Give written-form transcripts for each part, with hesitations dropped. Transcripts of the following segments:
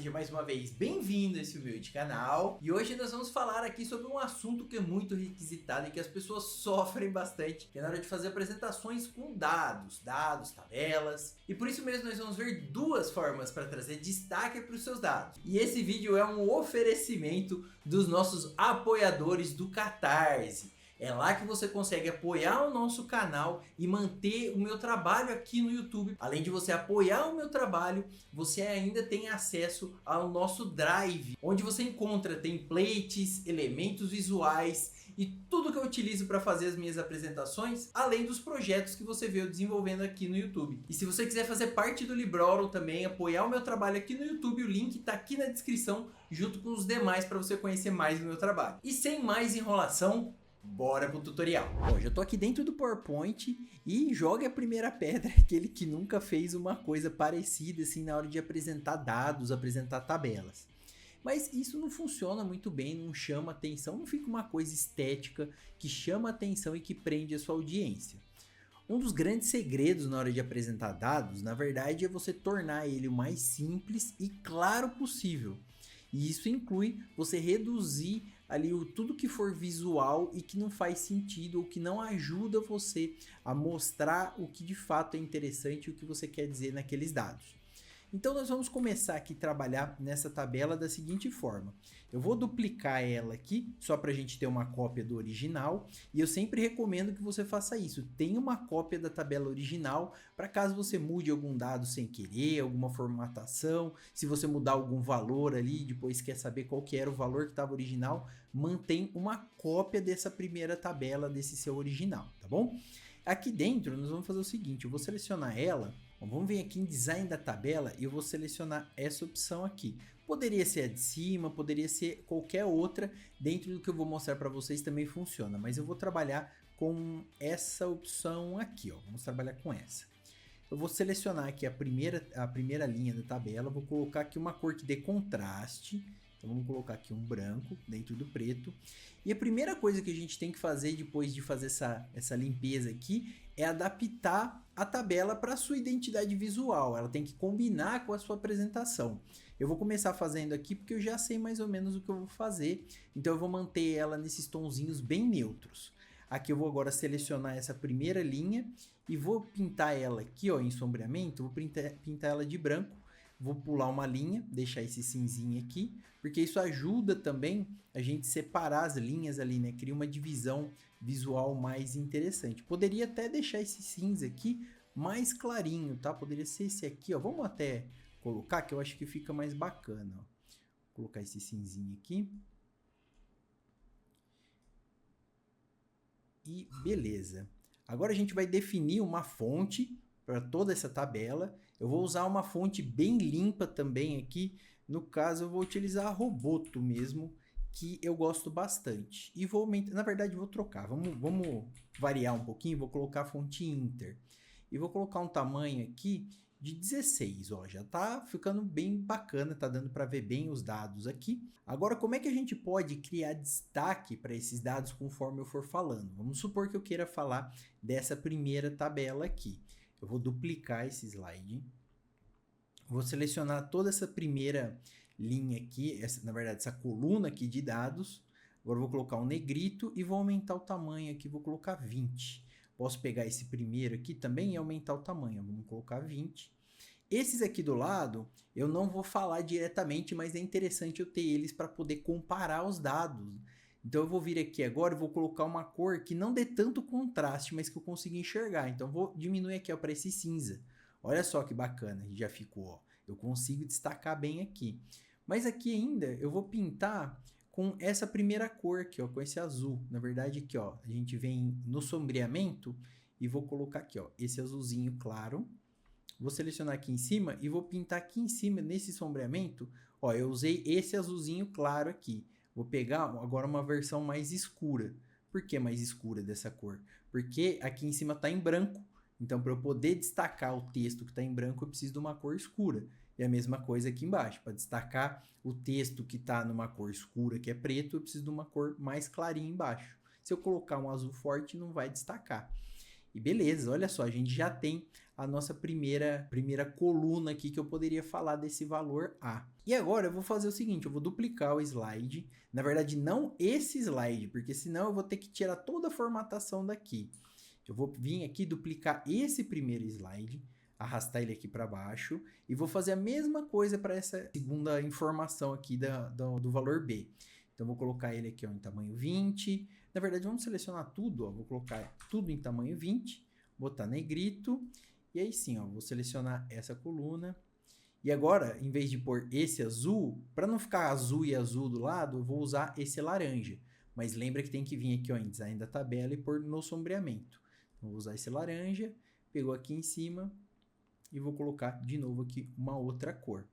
seja mais uma vez bem-vindo a esse humilde canal. E hoje nós vamos falar aqui sobre um assunto que é muito requisitado e que as pessoas sofrem bastante, que é na hora de fazer apresentações com dados, tabelas. E por isso mesmo nós vamos ver duas formas para trazer destaque para os seus dados. E esse vídeo é um oferecimento dos nossos apoiadores do Catarse. É lá que você consegue apoiar o nosso canal e manter o meu trabalho aqui no YouTube. Além de você apoiar o meu trabalho, você ainda tem acesso ao nosso Drive, onde você encontra templates, elementos visuais e tudo que eu utilizo para fazer as minhas apresentações, além dos projetos que você vê eu desenvolvendo aqui no YouTube. E se você quiser fazer parte do Librorum também, apoiar o meu trabalho aqui no YouTube, o link está aqui na descrição, junto com os demais para você conhecer mais do meu trabalho. E sem mais enrolação, bora pro tutorial. Bom, já tô aqui dentro do PowerPoint e joga a primeira pedra, aquele que nunca fez uma coisa parecida assim na hora de apresentar dados, apresentar tabelas. Mas isso não funciona muito bem, não chama atenção, não fica uma coisa estética que chama atenção e que prende a sua audiência. Um dos grandes segredos na hora de apresentar dados, na verdade, é você tornar ele o mais simples e claro possível. E isso inclui você reduzir ali tudo que for visual e que não faz sentido ou que não ajuda você a mostrar o que de fato é interessante e o que você quer dizer naqueles dados. Então nós vamos começar aqui a trabalhar nessa tabela da seguinte forma. Eu vou duplicar ela aqui, só para a gente ter uma cópia do original, e eu sempre recomendo que você faça isso. Tenha uma cópia da tabela original, para caso você mude algum dado sem querer, alguma formatação, se você mudar algum valor ali, depois quer saber qual que era o valor que estava original, mantém uma cópia dessa primeira tabela, desse seu original, tá bom? Aqui dentro nós vamos fazer o seguinte, eu vou selecionar ela. Vamos vir aqui em design da tabela e eu vou selecionar essa opção aqui. Poderia ser a de cima, poderia ser qualquer outra, dentro do que eu vou mostrar para vocês também funciona, mas eu vou trabalhar com essa opção aqui, ó. Vamos trabalhar com essa. Eu vou selecionar aqui a primeira linha da tabela, vou colocar aqui uma cor que dê contraste. Então vamos colocar aqui um branco dentro do preto. E a primeira coisa que a gente tem que fazer depois de fazer essa limpeza aqui é adaptar a tabela para a sua identidade visual. Ela tem que combinar com a sua apresentação. Eu vou começar fazendo aqui porque eu já sei mais ou menos o que eu vou fazer. Então eu vou manter ela nesses tonzinhos bem neutros. Aqui eu vou agora selecionar essa primeira linha e vou pintar ela aqui, ó, em sombreamento. Vou pintar ela de branco. Vou pular uma linha, deixar esse cinzinho aqui, porque isso ajuda também a gente separar as linhas ali, né? Cria uma divisão visual mais interessante. Poderia até deixar esse cinza aqui mais clarinho, tá? Poderia ser esse aqui, ó. Vamos até colocar, que eu acho que fica mais bacana, ó. Vou colocar esse cinzinho aqui. E beleza. Agora a gente vai definir uma fonte para toda essa tabela. Eu vou usar uma fonte bem limpa também aqui. No caso, eu vou utilizar a Roboto mesmo, que eu gosto bastante. E vou aumentar, na verdade, vou trocar. Vamos variar um pouquinho. Vou colocar a fonte Inter. E vou colocar um tamanho aqui de 16. Ó, já tá ficando bem bacana, tá dando para ver bem os dados aqui. Agora, como é que a gente pode criar destaque para esses dados conforme eu for falando? Vamos supor que eu queira falar dessa primeira tabela aqui. Eu vou duplicar esse slide, vou selecionar toda essa primeira linha aqui, na verdade essa coluna aqui de dados. Agora eu vou colocar um negrito e vou aumentar o tamanho aqui, vou colocar 20. Posso pegar esse primeiro aqui também e aumentar o tamanho, vamos colocar 20. Esses aqui do lado eu não vou falar diretamente, mas é interessante eu ter eles para poder comparar os dados. Então eu vou vir aqui agora e vou colocar uma cor que não dê tanto contraste, mas que eu consiga enxergar. Então eu vou diminuir aqui para esse cinza. Olha só que bacana, já ficou, ó. Eu consigo destacar bem aqui. Mas aqui ainda eu vou pintar com essa primeira cor aqui, ó, com esse azul. Na verdade aqui, ó, a gente vem no sombreamento e vou colocar aqui, ó, esse azulzinho claro. Vou selecionar aqui em cima e vou pintar aqui em cima, nesse sombreamento, ó, eu usei esse azulzinho claro aqui. Vou pegar agora uma versão mais escura. Por que mais escura dessa cor? Porque aqui em cima está em branco. Então, para eu poder destacar o texto que está em branco, eu preciso de uma cor escura. E a mesma coisa aqui embaixo. Para destacar o texto que está numa cor escura, que é preto, eu preciso de uma cor mais clarinha embaixo. Se eu colocar um azul forte, não vai destacar. E beleza, olha só, a gente já tem a nossa primeira coluna aqui que eu poderia falar desse valor A. E agora eu vou fazer o seguinte, eu vou duplicar o slide. Na verdade, não esse slide, porque senão eu vou ter que tirar toda a formatação daqui. Eu vou vir aqui duplicar esse primeiro slide, arrastar ele aqui para baixo e vou fazer a mesma coisa para essa segunda informação aqui do valor B. Então, vou colocar ele aqui ó, em tamanho 20. Na verdade, vamos selecionar tudo. Ó, vou colocar tudo em tamanho 20, botar negrito. E aí sim, ó, vou selecionar essa coluna. E agora, em vez de pôr esse azul, para não ficar azul e azul do lado, eu vou usar esse laranja. Mas lembra que tem que vir aqui ó, em design da tabela e pôr no sombreamento. Então, vou usar esse laranja, pegou aqui em cima e vou colocar de novo aqui uma outra cor.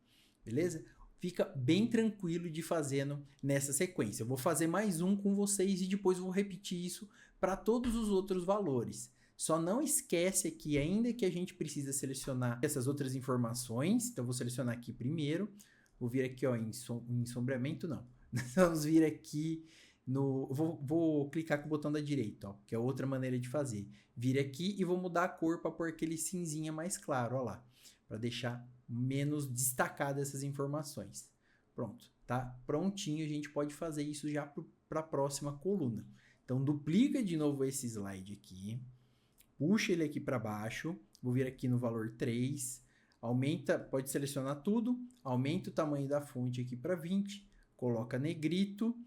Beleza? Fica bem tranquilo de fazendo nessa sequência. Eu vou fazer mais um com vocês e depois vou repetir isso para todos os outros valores. Só não esquece aqui, ainda que a gente precisa selecionar essas outras informações. Então, vou selecionar aqui primeiro. Vou vir aqui ó, em sombreamento, não. Vamos vir aqui no... Vou clicar com o botão da direita, ó, que é outra maneira de fazer. Vir aqui e vou mudar a cor para pôr aquele cinzinha mais claro, ó lá. Para deixar menos destacadas essas informações. Pronto, tá prontinho, a gente pode fazer isso já para a próxima coluna. Então, duplica de novo esse slide aqui, puxa ele aqui para baixo, vou vir aqui no valor 3, aumenta, pode selecionar tudo, aumenta o tamanho da fonte aqui para 20, coloca negrito,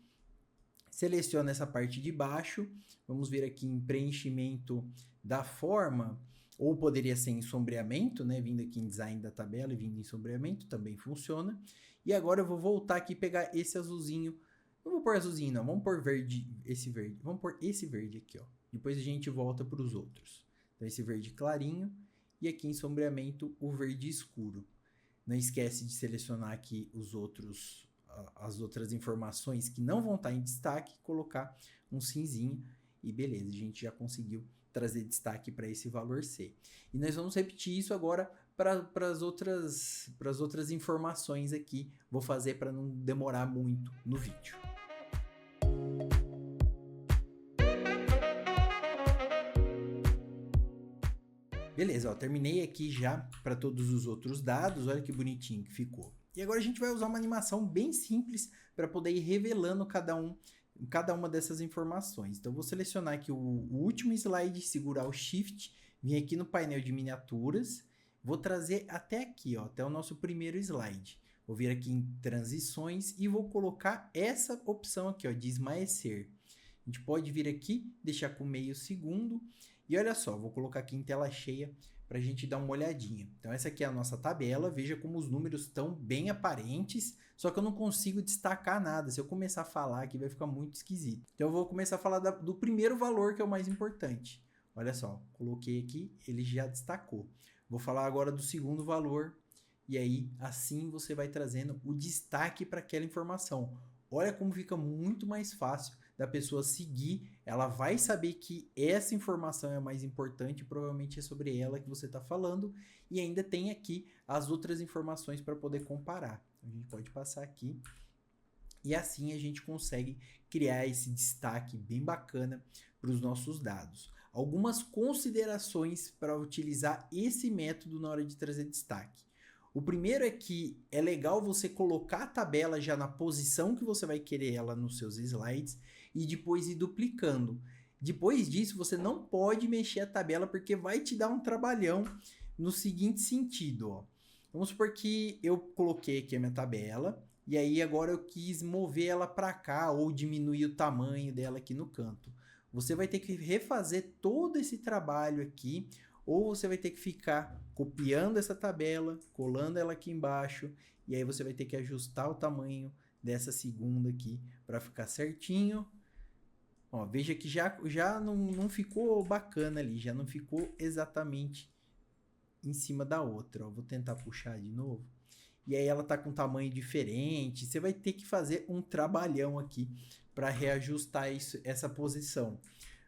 seleciona essa parte de baixo, vamos vir aqui em preenchimento da forma, ou poderia ser em sombreamento, né? Vindo aqui em design da tabela e vindo em sombreamento, também funciona. E agora eu vou voltar aqui e pegar esse azulzinho. Não vou pôr azulzinho, não. Vamos pôr verde, esse verde. Vamos pôr esse verde aqui, ó. Depois a gente volta para os outros. Então, esse verde clarinho. E aqui em sombreamento, o verde escuro. Não esquece de selecionar aqui as outras informações que não vão estar em destaque. Colocar um cinzinho. E beleza, a gente já conseguiu trazer destaque para esse valor C. E nós vamos repetir isso agora para as outras informações aqui. Vou fazer para não demorar muito no vídeo. Beleza, ó, terminei aqui já para todos os outros dados. Olha que bonitinho que ficou. E agora a gente vai usar uma animação bem simples para poder ir revelando cada uma dessas informações. Então, vou selecionar aqui o último slide, segurar o Shift, vir aqui no painel de miniaturas, vou trazer até aqui, ó, até o nosso primeiro slide. Vou vir aqui em transições e vou colocar essa opção aqui, ó, de esmaecer. A gente pode vir aqui, deixar com meio segundo, e olha só, vou colocar aqui em tela cheia para a gente dar uma olhadinha. Então, essa aqui é a nossa tabela, veja como os números estão bem aparentes, só que eu não consigo destacar nada. Se eu começar a falar aqui, vai ficar muito esquisito. Então, eu vou começar a falar do primeiro valor, que é o mais importante. Olha só, coloquei aqui, ele já destacou. Vou falar agora do segundo valor, e aí, assim, você vai trazendo o destaque para aquela informação. Olha como fica muito mais fácil da pessoa seguir, ela vai saber que essa informação é a mais importante, provavelmente é sobre ela que você está falando, e ainda tem aqui as outras informações para poder comparar. A gente pode passar aqui, e assim a gente consegue criar esse destaque bem bacana para os nossos dados. Algumas considerações para utilizar esse método na hora de trazer destaque. O primeiro é que é legal você colocar a tabela já na posição que você vai querer ela nos seus slides e depois ir duplicando. Depois disso, você não pode mexer a tabela porque vai te dar um trabalhão no seguinte sentido. Ó. Vamos supor que eu coloquei aqui a minha tabela e aí agora eu quis mover ela para cá ou diminuir o tamanho dela aqui no canto. Você vai ter que refazer todo esse trabalho aqui, ou você vai ter que ficar copiando essa tabela, colando ela aqui embaixo, e aí você vai ter que ajustar o tamanho dessa segunda aqui para ficar certinho. Ó, veja que já não ficou bacana ali, já não ficou exatamente em cima da outra. Ó, vou tentar puxar de novo. E aí ela tá com tamanho diferente, você vai ter que fazer um trabalhão aqui para reajustar essa posição.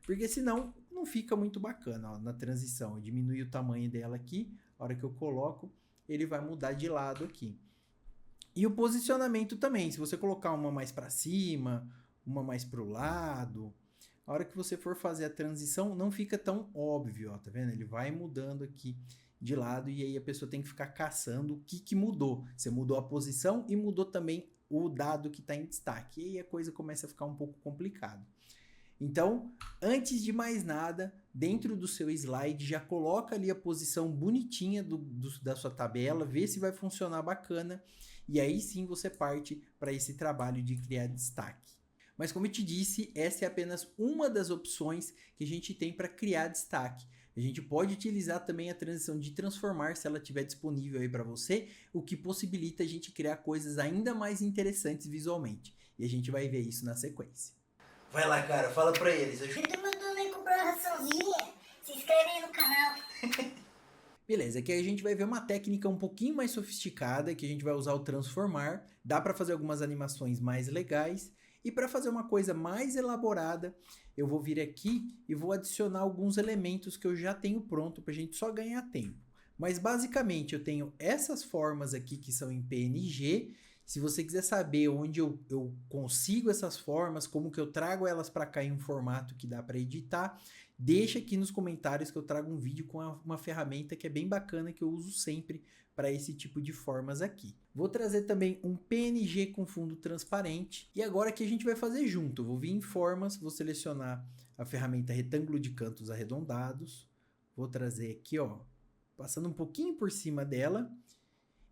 Porque senão não fica muito bacana, ó, na transição. Eu diminuir o tamanho dela aqui, a hora que eu coloco, ele vai mudar de lado aqui. E o posicionamento também, se você colocar uma mais para cima, uma mais para o lado, a hora que você for fazer a transição, não fica tão óbvio, ó, tá vendo? Ele vai mudando aqui de lado e aí a pessoa tem que ficar caçando o que mudou. Você mudou a posição e mudou também o dado que está em destaque. E aí a coisa começa a ficar um pouco complicada. Então, antes de mais nada, dentro do seu slide, já coloca ali a posição bonitinha da sua tabela, vê se vai funcionar bacana, e aí sim você parte para esse trabalho de criar destaque. Mas como eu te disse, essa é apenas uma das opções que a gente tem para criar destaque. A gente pode utilizar também a transição de transformar, se ela estiver disponível aí para você, o que possibilita a gente criar coisas ainda mais interessantes visualmente. E a gente vai ver isso na sequência. Vai lá, cara, fala pra eles. Ajuda meu dono aí a comprar uma raçãozinha. Se inscreve aí no canal. Beleza, aqui a gente vai ver uma técnica um pouquinho mais sofisticada, que a gente vai usar o transformar. Dá para fazer algumas animações mais legais. E para fazer uma coisa mais elaborada, eu vou vir aqui e vou adicionar alguns elementos que eu já tenho pronto para a gente só ganhar tempo. Mas basicamente eu tenho essas formas aqui que são em PNG. Se você quiser saber onde eu consigo essas formas, como que eu trago elas para cá em um formato que dá para editar, deixa aqui nos comentários que eu trago um vídeo com uma ferramenta que é bem bacana, que eu uso sempre para esse tipo de formas aqui. Vou trazer também um PNG com fundo transparente. E agora que a gente vai fazer junto, eu vou vir em formas, vou selecionar a ferramenta retângulo de cantos arredondados. Vou trazer aqui, ó, passando um pouquinho por cima dela.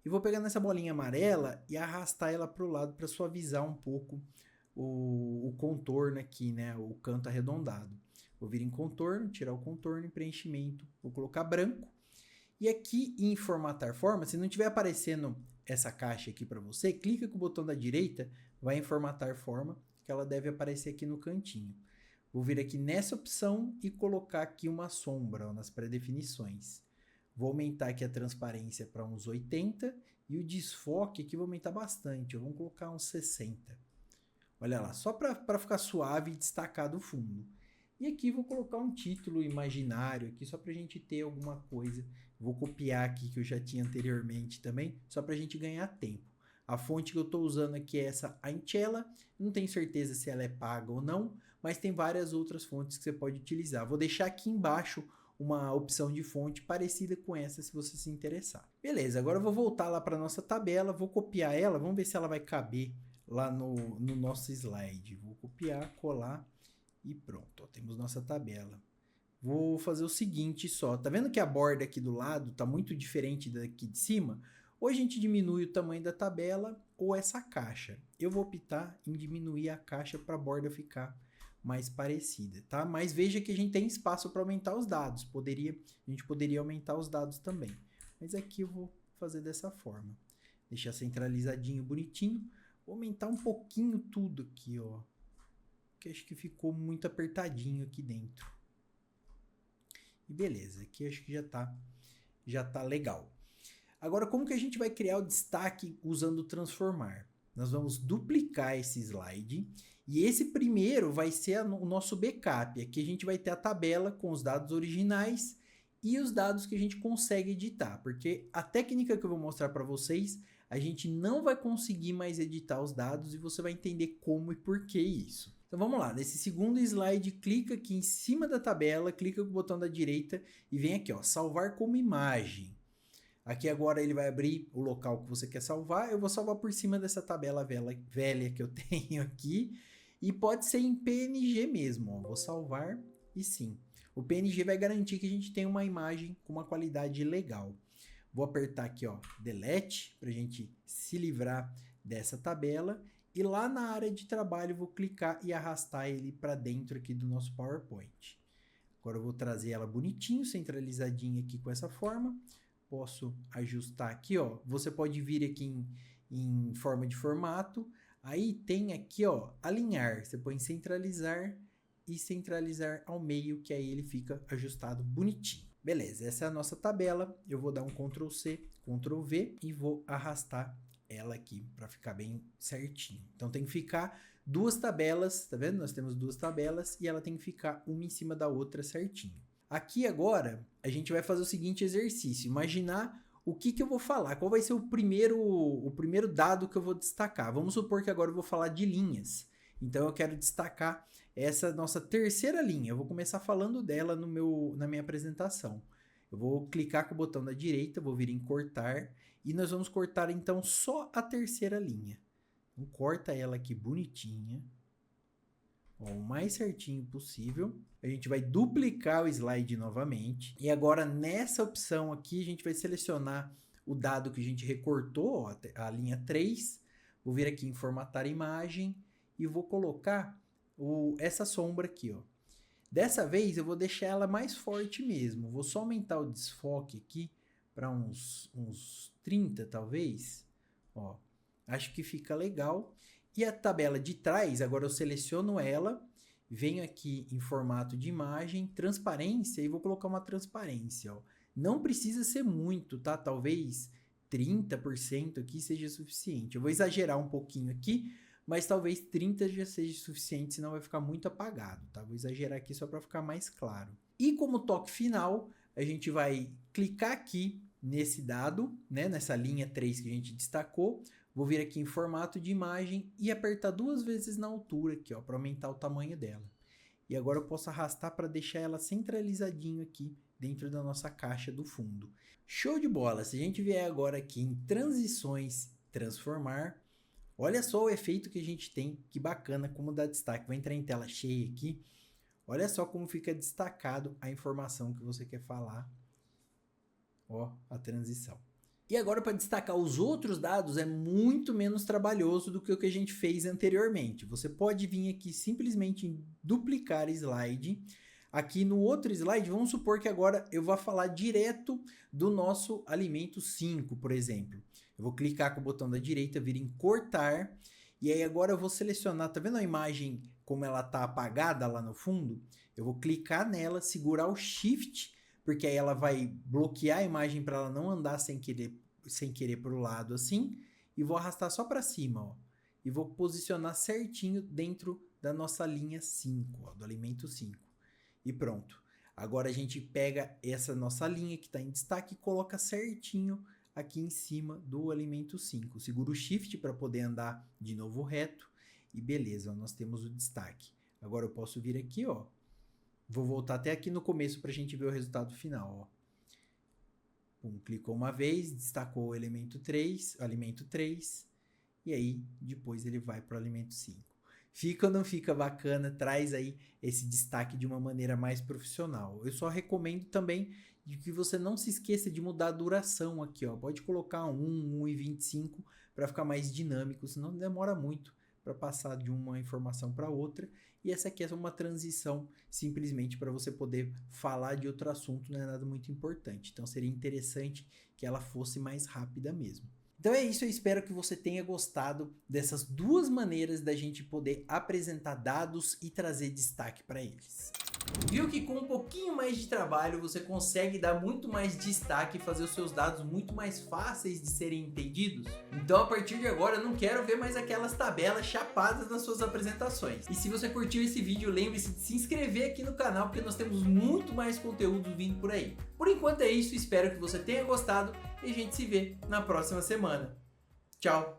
E vou pegar nessa bolinha amarela e arrastar ela para o lado para suavizar um pouco o contorno aqui, né? O canto arredondado. Vou vir em contorno, tirar o contorno e preenchimento. Vou colocar branco. E aqui em formatar forma, se não estiver aparecendo essa caixa aqui para você, clica com o botão da direita, vai em formatar forma, que ela deve aparecer aqui no cantinho. Vou vir aqui nessa opção e colocar aqui uma sombra, ó, nas pré-definições. Vou aumentar aqui a transparência para uns 80 e o desfoque aqui vou aumentar bastante. Vamos colocar uns 60. Olha lá, só para ficar suave e destacar do fundo. E aqui vou colocar um título imaginário aqui só para a gente ter alguma coisa. Vou copiar aqui que eu já tinha anteriormente também, só para a gente ganhar tempo. A fonte que eu estou usando aqui é essa Ainchela. Não tenho certeza se ela é paga ou não, mas tem várias outras fontes que você pode utilizar. Vou deixar aqui embaixo uma opção de fonte parecida com essa, se você se interessar. Beleza, agora eu vou voltar lá para nossa tabela, vou copiar ela, vamos ver se ela vai caber lá no nosso slide. Vou copiar, colar e pronto, ó, temos nossa tabela. Vou fazer o seguinte só, tá vendo que a borda aqui do lado tá muito diferente daqui de cima? Ou a gente diminui o tamanho da tabela ou essa caixa. Eu vou optar em diminuir a caixa para a borda ficar mais parecida, tá? Mas veja que a gente tem espaço para aumentar os dados. A gente poderia aumentar os dados também. Mas aqui eu vou fazer dessa forma. Deixar centralizadinho, bonitinho. Vou aumentar um pouquinho tudo aqui, ó. Que acho que ficou muito apertadinho aqui dentro. E beleza, aqui acho que já tá legal. Agora, como que a gente vai criar o destaque usando o transformar? Nós vamos duplicar esse slide e esse primeiro vai ser o nosso backup. Aqui a gente vai ter a tabela com os dados originais e os dados que a gente consegue editar, porque a técnica que eu vou mostrar para vocês, a gente não vai conseguir mais editar os dados e você vai entender como e por que isso. Então vamos lá, nesse segundo slide, clica aqui em cima da tabela, clica com o botão da direita e vem aqui, ó, salvar como imagem. Aqui agora ele vai abrir o local que você quer salvar. Eu vou salvar por cima dessa tabela velha que eu tenho aqui. E pode ser em PNG mesmo. Ó. Vou salvar e sim. O PNG vai garantir que a gente tenha uma imagem com uma qualidade legal. Vou apertar aqui, ó, Delete, para a gente se livrar dessa tabela. E lá na área de trabalho, vou clicar e arrastar ele para dentro aqui do nosso PowerPoint. Agora eu vou trazer ela bonitinho, centralizadinha aqui com essa forma. Posso ajustar aqui, ó. Você pode vir aqui em forma de formato. Aí tem aqui, ó, alinhar. Você põe centralizar e centralizar ao meio, que aí ele fica ajustado bonitinho. Beleza, essa é a nossa tabela. Eu vou dar um Ctrl C, Ctrl V e vou arrastar ela aqui para ficar bem certinho. Então tem que ficar duas tabelas, tá vendo? Nós temos duas tabelas e ela tem que ficar uma em cima da outra certinho. Aqui agora, a gente vai fazer o seguinte exercício. Imaginar o que eu vou falar. Qual vai ser o primeiro dado que eu vou destacar? Vamos supor que agora eu vou falar de linhas. Então eu quero destacar essa nossa terceira linha. Eu vou começar falando dela na minha apresentação. Eu vou clicar com o botão da direita, vou vir em cortar e nós vamos cortar então só a terceira linha. Então corta ela aqui bonitinha, ó, o mais certinho possível. A gente vai duplicar o slide novamente e agora nessa opção aqui a gente vai selecionar o dado que a gente recortou, ó, a linha 3. Vou vir aqui em formatar imagem e vou colocar essa sombra aqui, ó. Dessa vez eu vou deixar ela mais forte mesmo. Vou só aumentar o desfoque aqui para uns 30 talvez. Ó, acho que fica legal. E a tabela de trás, agora eu seleciono ela, venho aqui em formato de imagem, transparência e vou colocar uma transparência. Ó. Não precisa ser muito, tá? Talvez 30% aqui seja suficiente. Eu vou exagerar um pouquinho aqui, mas talvez 30 já seja suficiente, senão vai ficar muito apagado, tá? Vou exagerar aqui só para ficar mais claro. E como toque final, a gente vai clicar aqui nesse dado, né, nessa linha 3 que a gente destacou, vou vir aqui em formato de imagem e apertar 2 vezes na altura aqui, ó, para aumentar o tamanho dela. E agora eu posso arrastar para deixar ela centralizadinho aqui dentro da nossa caixa do fundo. Show de bola! Se a gente vier agora aqui em transições, transformar, olha só o efeito que a gente tem, que bacana, como dá destaque. Vou entrar em tela cheia aqui. Olha só como fica destacado a informação que você quer falar. Ó, a transição. E agora para destacar os outros dados é muito menos trabalhoso do que o que a gente fez anteriormente. Você pode vir aqui simplesmente em duplicar slide. Aqui no outro slide, vamos supor que agora eu vou falar direto do nosso alimento 5, por exemplo. Eu vou clicar com o botão da direita, vir em cortar, e aí agora eu vou selecionar, tá vendo a imagem como ela tá apagada lá no fundo? Eu vou clicar nela, segurar o Shift, porque aí ela vai bloquear a imagem para ela não andar sem querer para o lado assim, e vou arrastar só para cima, ó, e vou posicionar certinho dentro da nossa linha 5, ó, do alimento 5. E pronto. Agora a gente pega essa nossa linha que está em destaque e coloca certinho aqui em cima do alimento 5. Seguro o Shift para poder andar de novo reto e beleza, ó, nós temos o destaque. Agora eu posso vir aqui, ó, vou voltar até aqui no começo para a gente ver o resultado final. Ó. Pum, clicou uma vez, destacou o alimento 3, e aí depois ele vai para o alimento 5. Fica ou não fica bacana? Traz aí esse destaque de uma maneira mais profissional. Eu só recomendo também de que você não se esqueça de mudar a duração aqui, ó. Pode colocar 1,25 para ficar mais dinâmico, senão demora muito para passar de uma informação para outra. E essa aqui é uma transição simplesmente para você poder falar de outro assunto, não é nada muito importante. Então seria interessante que ela fosse mais rápida mesmo. Então é isso, eu espero que você tenha gostado dessas duas maneiras da gente poder apresentar dados e trazer destaque para eles. Viu que com um pouquinho mais de trabalho você consegue dar muito mais destaque e fazer os seus dados muito mais fáceis de serem entendidos? Então a partir de agora eu não quero ver mais aquelas tabelas chapadas nas suas apresentações. E se você curtiu esse vídeo, lembre-se de se inscrever aqui no canal porque nós temos muito mais conteúdo vindo por aí. Por enquanto é isso, espero que você tenha gostado e a gente se vê na próxima semana. Tchau!